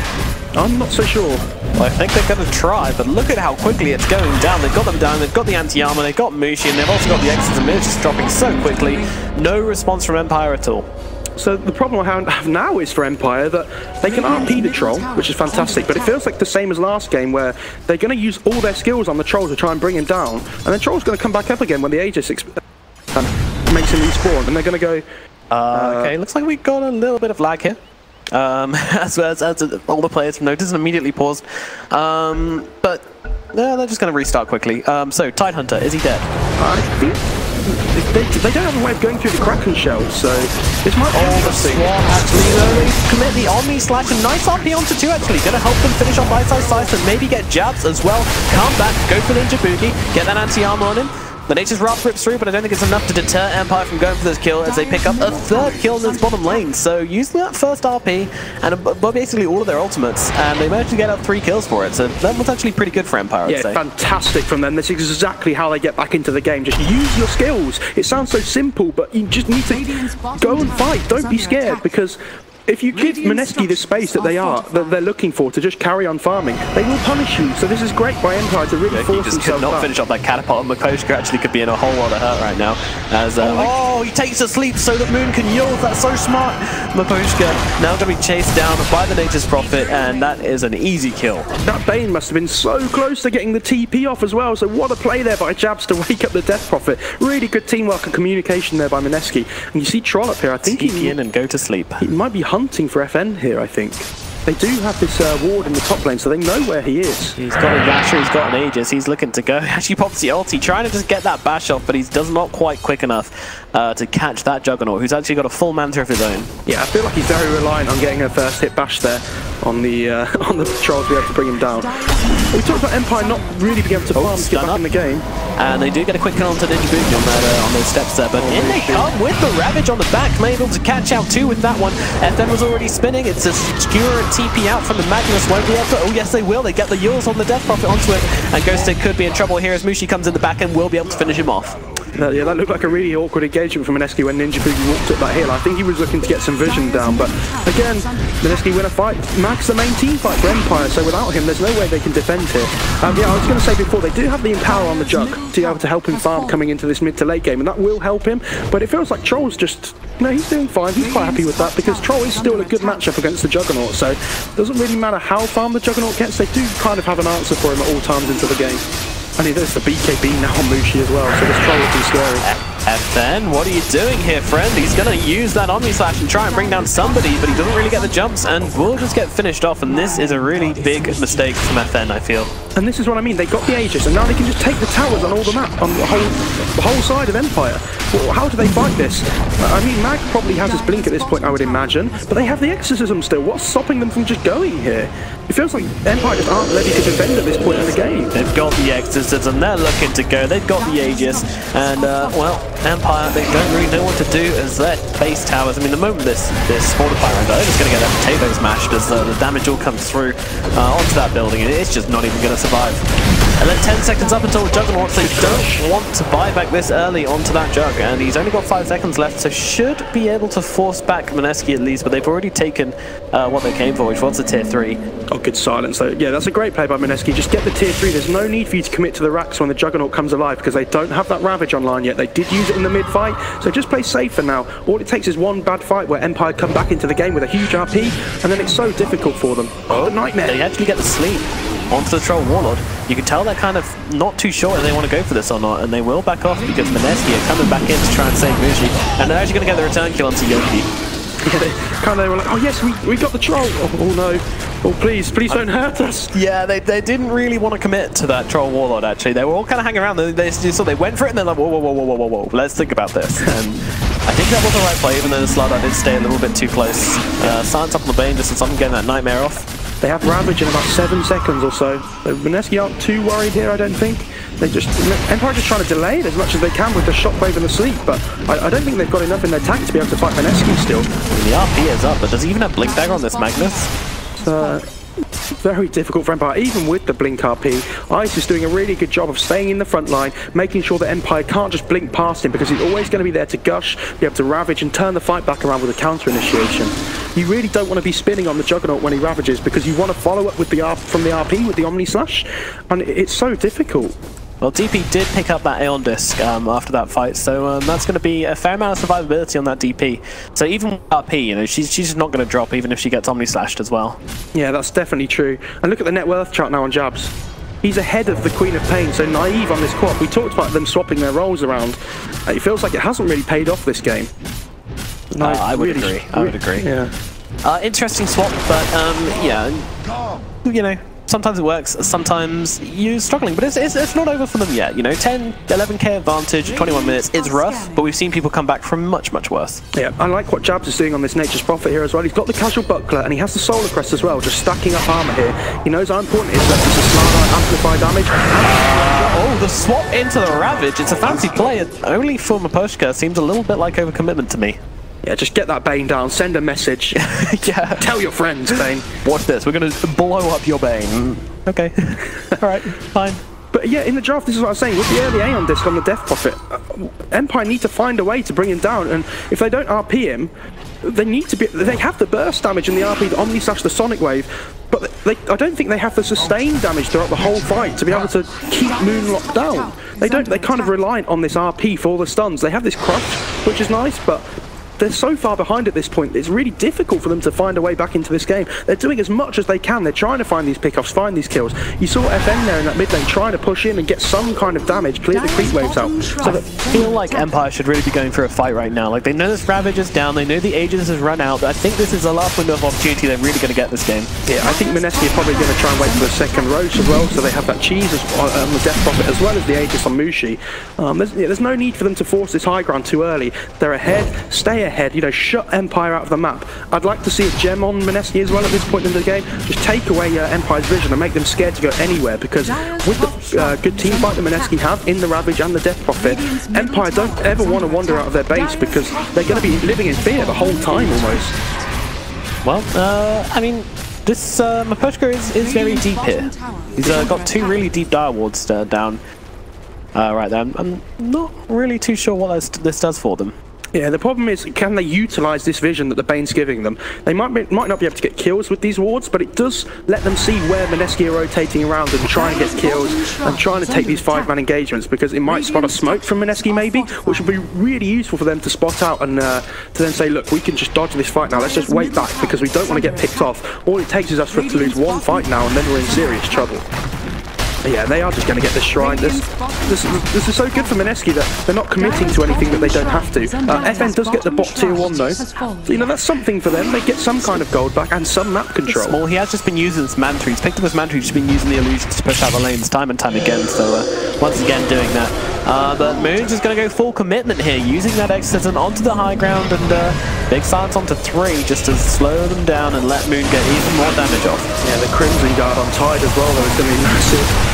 I'm not so sure. Well, I think they're going to try, but look at how quickly it's going down. They've got them down, they've got the anti-armor, they've got Mushi, and they've also got the X's and Mirrors just dropping so quickly. No response from Empire at all. So the problem I have now is for Empire that they can RP the troll, which is fantastic, but it feels like the same as last game where they're going to use all their skills on the troll to try and bring him down, and then troll's going to come back up again when the Aegis makes him respawn, and they're going to go... okay, looks like we got a little bit of lag here. As all the players noticed and immediately paused. But they're just going to restart quickly. So, Tidehunter, is he dead? I think they don't have a way of going through the Kraken shell, so this might be interesting. Actually, they commit the Omni Slash, and nice RP onto 2 actually. Going to help them finish off Ice and maybe get jabs as well. Come back, go for Ninja Boogie, get that anti-armor on him. The Nature's Wrath rips through, but I don't think it's enough to deter Empire from going for this kill as they pick up a 3rd kill in this bottom lane. So using that first RP and basically all of their ultimates, and they managed to get out 3 kills for it. So that was actually pretty good for Empire, I'd say. Fantastic from them. This is exactly how they get back into the game. Just use your skills. It sounds so simple, but you just need to go and fight. Don't be scared, because if you give Mineski the space that they're looking for to just carry on farming, they will punish you. So this is great by Empire to really force themselves could not finish off that catapult. Miposhka actually could be in a whole lot of hurt right now. As he takes a sleep so that Moon can yield. That's so smart. Miposhka now going to be chased down by the Nature's Prophet, and that is an easy kill. That Bane must have been so close to getting the TP off as well. So what a play there by Jabs to wake up the Death Prophet. Really good teamwork and communication there by Mineski. And you see Troll up here. I think TP in and go to sleep. He might be hunting for FN here, I think. They do have this ward in the top lane, so they know where he is. He's got a Basher, he's got an Aegis, he's looking to go. Actually pops the ulti, trying to just get that bash off, but he does not quite quick enough to catch that Juggernaut, who's actually got a full Manta of his own. Yeah, I feel like he's very reliant on getting a first hit bash there on the Troll to be able to bring him down. We talked about Empire not really being able to farm to get back in the game. And they do get a quick kill onto Ninja Boogie on those steps there, but in they come with the Ravage on the back, able to catch out 2 with that one. FN was already spinning, it's a Skewer and TP out from the Magnus, won't be able to, oh yes they will, they get the Yules on the Death Prophet onto it, and Ghosted could be in trouble here as Mushi comes in the back and will be able to finish him off. Yeah, that looked like a really awkward engagement from Mineski when Ninja Boogie walked up that hill. I think he was looking to get some vision down, but again, Mineski win a fight. Mag's the main team fight for Empire, so without him, there's no way they can defend here. Yeah, I was going to say before, they do have the Empower on the Jug to be able to help him farm coming into this mid to late game, and that will help him, but it feels like Troll's just... No, he's doing fine. He's quite happy with that because Troll is still a good matchup against the Juggernaut, so it doesn't really matter how farm the Juggernaut gets, they do kind of have an answer for him at all times into the game. And there's the BKB now on Mushi as well, so this Troll would be scary. FN, what are you doing here, friend? He's going to use that Omni Slash and try and bring down somebody, but he doesn't really get the jumps and will just get finished off, and this is a really big mistake from FN, I feel. And this is what I mean, they got the Aegis, and now they can just take the towers on all the map, on the whole side of Empire. Well, how do they fight this? I mean, Mag probably has his blink at this point, I would imagine, but they have the Exorcism still. What's stopping them from just going here? It feels like Empire just aren't ready to defend at this point in the game. They've got the Exorcism, they're looking to go, they've got the Aegis, and, well, Empire, they don't really know what to do as their base towers. I mean, the moment this Fortifier ends, they're just going to get their potatoes mashed as the damage all comes through onto that building, and it's just not even going to survive. And then 10 seconds up until Juggernaut, so they don't want to buy back this early onto that Jug, and he's only got 5 seconds left, so should be able to force back Mineski at least, but they've already taken what they came for, which was the tier 3. Oh, good silence. So, yeah, that's a great play by Mineski. Just get the tier 3. There's no need for you to commit to the racks when the Juggernaut comes alive, because they don't have that Ravage online yet. They did use it in the mid-fight, so just play safe for now. All it takes is one bad fight where Empire come back into the game with a huge RP, and then it's so difficult for them. Oh, the nightmare. They actually get the sleep onto the Troll Warlord. You can tell they're kind of not too sure if they want to go for this or not, and they will back off because Mineski are coming back in to try and save Mushi, and they're actually going to get the return kill onto Yoki. Yeah, they were like, oh yes, we got the Troll. Oh no. Oh please don't hurt us. Yeah, they didn't really want to commit to that Troll Warlord actually. They were all kind of hanging around. They went for it and they're like, whoa, let's think about this. And I think that was the right play, even though the Slardar did stay a little bit too close. Silence up on the Bane just as I'm getting that Nightmare off. They have Ravage in about 7 seconds or so. Mineski aren't too worried here, I don't think. Empire just trying to delay it as much as they can with the shockwave and the sleep, but I don't think they've got enough in their tank to be able to fight Mineski still. The RP is up, but does he even have Blink Dagger on this Magnus? Very difficult for Empire, even with the Blink RP. Ice is doing a really good job of staying in the front line, making sure that Empire can't just blink past him because he's always going to be there to gush, be able to ravage and turn the fight back around with a counter initiation. You really don't want to be spinning on the Juggernaut when he ravages because you want to follow up with from the RP with the Omni Slash, and it's so difficult. Well, DP did pick up that Aeon Disc after that fight, so that's going to be a fair amount of survivability on that DP. So even with RP, you know, she's just not going to drop even if she gets Omni Slashed as well. Yeah, that's definitely true. And look at the net worth chart now on Jabs. He's ahead of the Queen of Pain, so naive on this co-op. We talked about them swapping their roles around. It feels like it hasn't really paid off this game. I would agree. I would agree. Yeah. Interesting swap, but yeah, you know. Sometimes it works, sometimes you're struggling, but it's not over for them yet, you know, 10, 11k advantage, 21 minutes, it's rough, but we've seen people come back from much, much worse. Yeah, I like what Jabs is doing on this Nature's Prophet here as well. He's got the Casual Buckler, and he has the Solar Crest as well, just stacking up armor here. He knows how important it is that there's a Slardite amplify damage. Oh, the swap into the Ravage, it's a fancy play, only for Mineski seems a little bit like overcommitment to me. Yeah, just get that Bane down, send a message. Yeah. Tell your friends, Bane. Watch this, we're going to blow up your Bane. Okay. Alright, fine. But yeah, in the draft, this is what I was saying, with the early Aeon Disc on the Death Prophet, Empire need to find a way to bring him down, and if they don't RP him, they have the burst damage and the RP, the Omni Slash, the Sonic Wave, but I don't think they have the sustained damage throughout the whole fight to be able to keep Moon locked down. They're kind of reliant on this RP for the stuns. They have this Crush, which is nice, but they're so far behind at this point, it's really difficult for them to find a way back into this game. They're doing as much as they can. They're trying to find these pickoffs, find these kills. You saw FN there in that mid lane trying to push in and get some kind of damage, clear the creep waves out. So I feel like Empire should really be going through a fight right now. Like, they know this Ravage is down, they know the Aegis has run out, but I think this is the last window of opportunity they're really going to get this game. Yeah, I think Mineski are probably going to try and wait for the second Roach as well, so they have that cheese on the Death Prophet as well as the Aegis on Mushi. There's no need for them to force this high ground too early. They're ahead, stay ahead, you know, shut Empire out of the map. I'd like to see a gem on Mineski as well at this point in the game. Just take away Empire's vision and make them scared to go anywhere, because with the good team fight that Mineski have in the Ravage and the Death Prophet, Empire don't ever want to wander out of their base because they're going to be living in fear the whole time almost. Well, I mean, this Mineski is very deep here. He's got two really deep dire wards down right there. I'm not really too sure what this does for them. Yeah, the problem is, can they utilise this vision that the Bane's giving them? They might not be able to get kills with these wards, but it does let them see where Mineski are rotating around and trying to get kills and trying to take these 5-man engagements, because it might spot a smoke from Mineski maybe, which would be really useful for them to spot out and to then say, look, we can just dodge this fight now, let's just wait back because we don't want to get picked off. All it takes is us to lose one fight now and then we're in serious trouble. Yeah, they are just going to get this shrine. This is so good for Mineski that they're not committing to anything that they don't have to. FN does get the bot tier 1 though. You know, that's something for them. They get some kind of gold back and some map control. Small. He has just been using his mantra. He's picked up his mantra. He's been using the illusions to push out the lanes time and time again. So once again doing that. But Moon's just going to go full commitment here, using that Excitant onto the high ground and big silence onto 3 just to slow them down and let Moon get even more damage off. Yeah, the Crimson Guard on Tide as well though is going to be massive.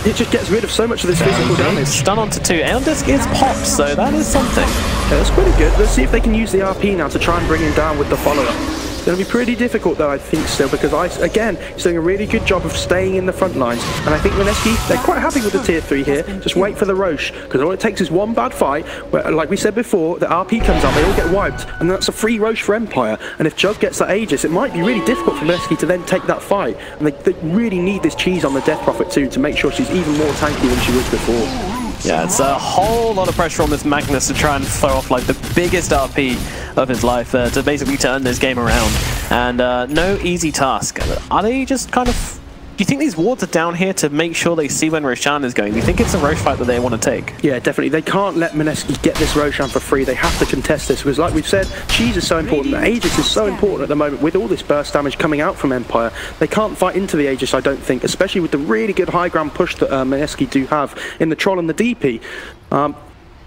It just gets rid of so much of this physical damage. Stun onto 2. Aeon Disc is popped, so that is something. Yeah, that's pretty good. Let's see if they can use the RP now to try and bring him down with the follow-up. It's going to be pretty difficult though, I think, still, because Ice, again, is doing a really good job of staying in the front lines. And I think Mineski, they're quite happy with the tier 3 here. Just wait for the Roche, because all it takes is one bad fight, where, like we said before, the RP comes up, they all get wiped, and that's a free Roche for Empire. And if Jug gets that Aegis, it might be really difficult for Mineski to then take that fight. And they really need this cheese on the Death Prophet too, to make sure she's even more tanky than she was before. Yeah, it's a whole lot of pressure on this Magnus to try and throw off like the biggest RP of his life to basically turn this game around. And no easy task. Are they just kind of... Do you think these wards are down here to make sure they see when Roshan is going? Do you think it's a Roche fight that they want to take? Yeah, definitely. They can't let Mineski get this Roshan for free. They have to contest this, because like we've said, cheese is so important. The Aegis is so important at the moment with all this burst damage coming out from Empire. They can't fight into the Aegis, I don't think, especially with the really good high ground push that Mineski do have in the Troll and the DP.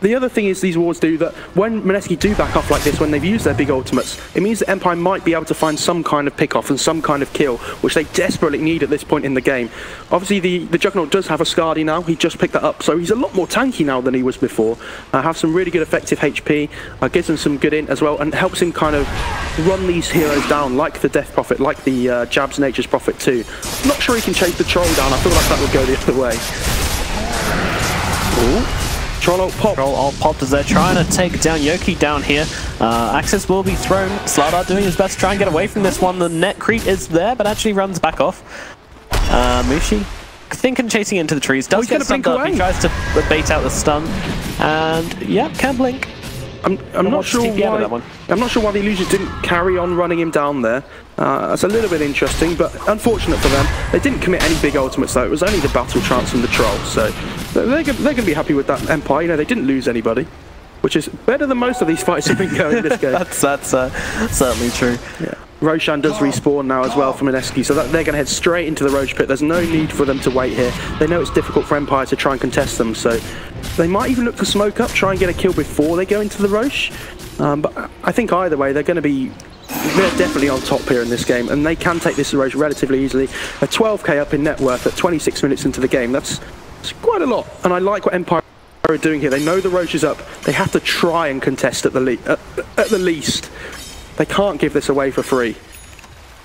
The other thing is these wards do that when Mineski do back off like this, when they've used their big ultimates, it means that Empire might be able to find some kind of pick off and some kind of kill, which they desperately need at this point in the game. Obviously the Juggernaut does have a Skadi now, he just picked that up, so he's a lot more tanky now than he was before. Have some really good effective HP, gives him some good int as well, and helps him kind of run these heroes down, like the Death Prophet, like the Jabs Nature's Prophet too. Not sure he can chase the Troll down, I feel like that would go the other way. Ooh. Troll ult pop. Troll ult popped as they're trying to take down Yoki down here. Axis will be thrown. Slardar doing his best to try and get away from this one. The net creep is there, but actually runs back off. Mushi thinking chasing into the trees. Does get stunned up. He tries to bait out the stun. And yeah, can blink. I'm not sure why. I'm not sure why the illusions didn't carry on running him down there. That's a little bit interesting, but unfortunate for them. They didn't commit any big ultimates though. It was only the battle trance from the Troll, so they're going to be happy with that Empire. You know, they didn't lose anybody, which is better than most of these fights have been going this game. that's certainly true. Yeah. Roshan does respawn now as well from Mineski, so that they're going to head straight into the Roach Pit. There's no need for them to wait here. They know it's difficult for Empire to try and contest them, so they might even look to smoke up, try and get a kill before they go into the Roche. But I think either way, they're definitely on top here in this game, and they can take this Roche relatively easily. A 12k up in net worth at 26 minutes into the game. That's quite a lot, and I like what Empire are doing here. They know the Roche is up. They have to try and contest at the least. They can't give this away for free.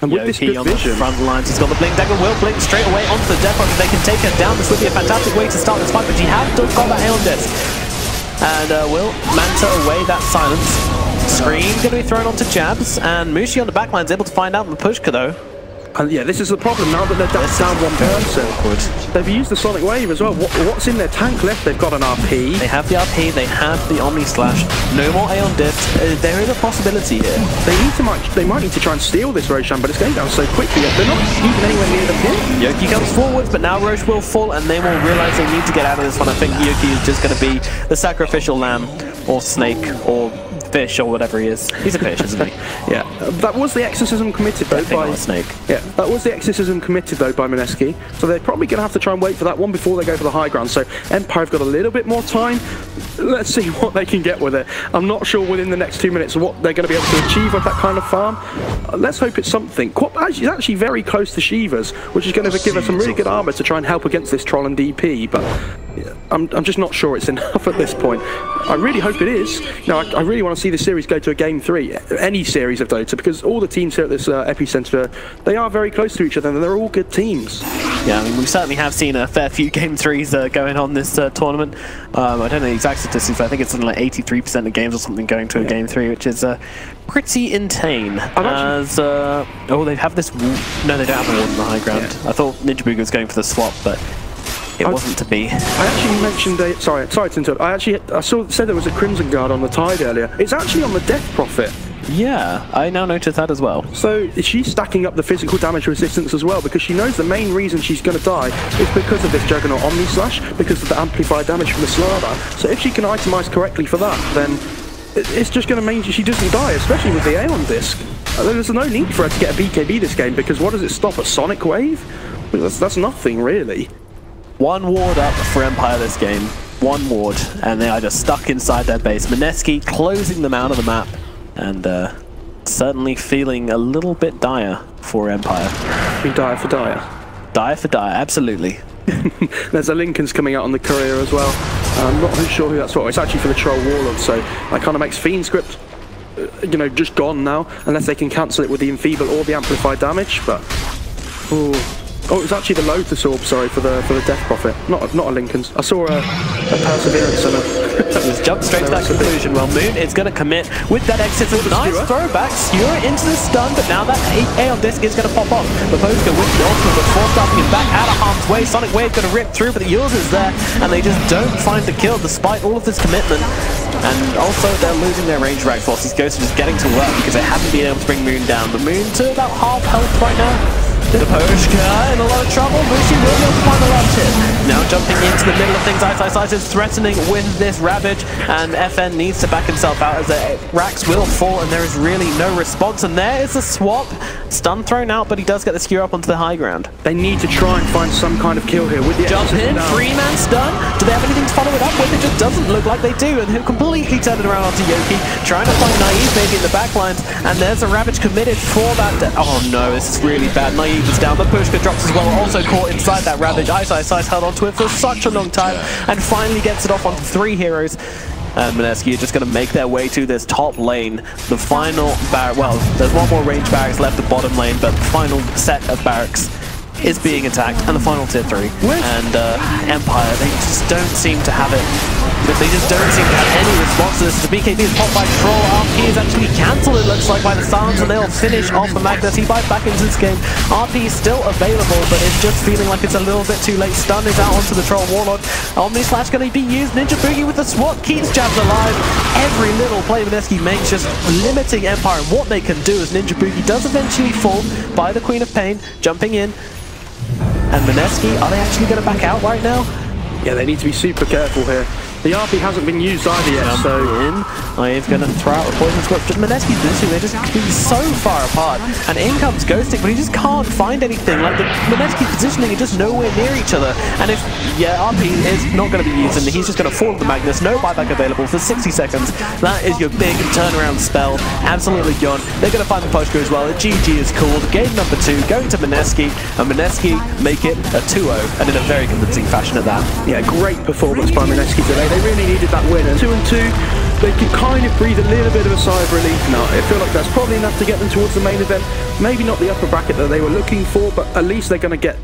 And with this good on vision, the front lines, he's got the blink dagger, will blink straight away onto the Death Prophet. They can take her down. This would be a fantastic way to start this fight, but he has still got that Aeon Disc. And will Manta away that silence. Scream going to be thrown onto Jabs, and Mushi on the backline is able to find out the Pushka though. And yeah, this is the problem now that they're down one person. They've used the Sonic Wave as well. What's in their tank left? They've got an RP. They have the RP, they have the Omni Slash. No more Aeon Disc. There is a possibility here. They might need to try and steal this Roshan, but it's going down so quickly. They're not even anywhere near the pit. Yoki comes forwards, but now Roche will fall, and they will realize they need to get out of this one. I think Yoki is just going to be the sacrificial lamb, or snake, or fish, or whatever he is. He's a fish, isn't he? Yeah. That was the exorcism committed though by a snake. Yeah, that was the exorcism committed though by Mineski. So they're probably going to have to try and wait for that one before they go for the high ground. So Empire have got a little bit more time. Let's see what they can get with it. I'm not sure within the next 2 minutes what they're going to be able to achieve with that kind of farm. Let's hope it's something. It's actually very close to Shiva's, which is going to give us some really good armor to try and help against this Troll and DP. But I'm just not sure it's enough at this point. I really hope it is. No, I really want to see the series go to a game 3, any series of Dota, because all the teams here at this Epicenter, they are very close to each other and they're all good teams. Yeah, I mean, we certainly have seen a fair few game 3s going on this tournament. I don't know the exact statistics, but I think it's something like 83% of games or something going to a game 3, which is pretty insane. Oh, they have this. No, they don't have a ward in the high ground. Yeah. I thought Ninja Booga was going for the swap, but it wasn't to be. I actually mentioned sorry to interrupt. I said there was a Crimson Guard on the Tide earlier. It's actually on the Death Prophet. Yeah, I now noticed that as well. So she's stacking up the physical damage resistance as well, because she knows the main reason she's going to die is because of this Juggernaut Omni Slash, because of the amplified damage from the Slardar. So if she can itemize correctly for that, then it's just going to mean she doesn't die, especially with the Aeon Disc. There's no need for her to get a BKB this game, because what does it stop? A Sonic Wave? That's nothing, really. One ward up for Empire this game. One ward, and they are just stuck inside their base. Mineski closing them out of the map, and certainly feeling a little bit dire for Empire. Be dire for dire. Dire for dire, absolutely. There's a Lincoln's coming out on the courier as well. I'm not really sure who that's for. It's actually for the Troll Warlord, so that kind of makes Fiend Script, just gone now, unless they can cancel it with the Enfeeble or the amplified damage. But oh, it's actually the Lotus Orb, sorry, for the Death Prophet, not a Lincoln's. I saw a Perseverance and just jumped straight to that conclusion. Well, Moon is going to commit with that exit. Nice throwback, skewer into the stun, but now that Aeon Disc is going to pop off. The Poker with the ultimate before starting him back out of harm's way. Sonic Wave going to rip through, but the Yours is there, and they just don't find the kill despite all of this commitment. And also, they're losing their range rack forces. Ghost are just getting to work because they haven't been able to bring Moon down. The Moon to about half health right now. The Poshka in a lot of trouble. Mushi will be able to find the last hit. Now jumping into the middle of things, Ice is threatening with this Ravage, and FN needs to back himself out as the racks will fall, and there is really no response. And there is the swap. Stun thrown out, but he does get the skewer up onto the high ground. They need to try and find some kind of kill here with the jump in, free-man stun. Do they have anything to follow it up with? It just doesn't look like they do, and he'll completely turn it around onto Yoki, trying to find Naive maybe in the backlines, and there's a Ravage committed for that. Oh no, this is really bad. Naive is down. The Pushka drops as well, also caught inside that Ravage. Ice held onto it for such a long time, and finally gets it off onto 3 heroes. And Mineski are just going to make their way to this top lane. The final barrack, well, there's one more range barracks left at bottom lane, but the final set of barracks is being attacked, and the final tier 3. And Empire, they just don't seem to have it. They just don't seem to have any response to this. The BKB is popped by Troll. RP is actually cancelled, it looks like, by the Silence, and they'll finish off the Magnus. He buys back into this game. RP is still available, but it's just feeling like it's a little bit too late. Stun is out onto the Troll Warlord. Omni Slash going to be used. Ninja Boogie with the swap keeps Jabs alive. Every little play Mineski makes just limiting Empire and what they can do, as Ninja Boogie does eventually fall by the Queen of Pain, jumping in. And Mineski, are they actually going to back out right now? Yeah, they need to be super careful here. The RP hasn't been used either yet, so... Naive's going to throw out a poison scorch. Just Mineski's position, they're just being so far apart. And in comes Ghostic, but he just can't find anything. Like, the Mineski positioning is just nowhere near each other. And if, RP is not going to be used, and he's just going to fall to the Magnus. No buyback available for 60 seconds. That is your big turnaround spell. Absolutely gone. They're going to find the Poshka as well. A GG is called. Game number 2 going to Mineski. And Mineski make it a 2-0, and in a very convincing fashion at that. Yeah, great performance by Mineski today. They really needed that win. And 2-2, they can kind of breathe a little bit of a sigh of relief now. I feel like that's probably enough to get them towards the main event. Maybe not the upper bracket that they were looking for, but at least they're going to get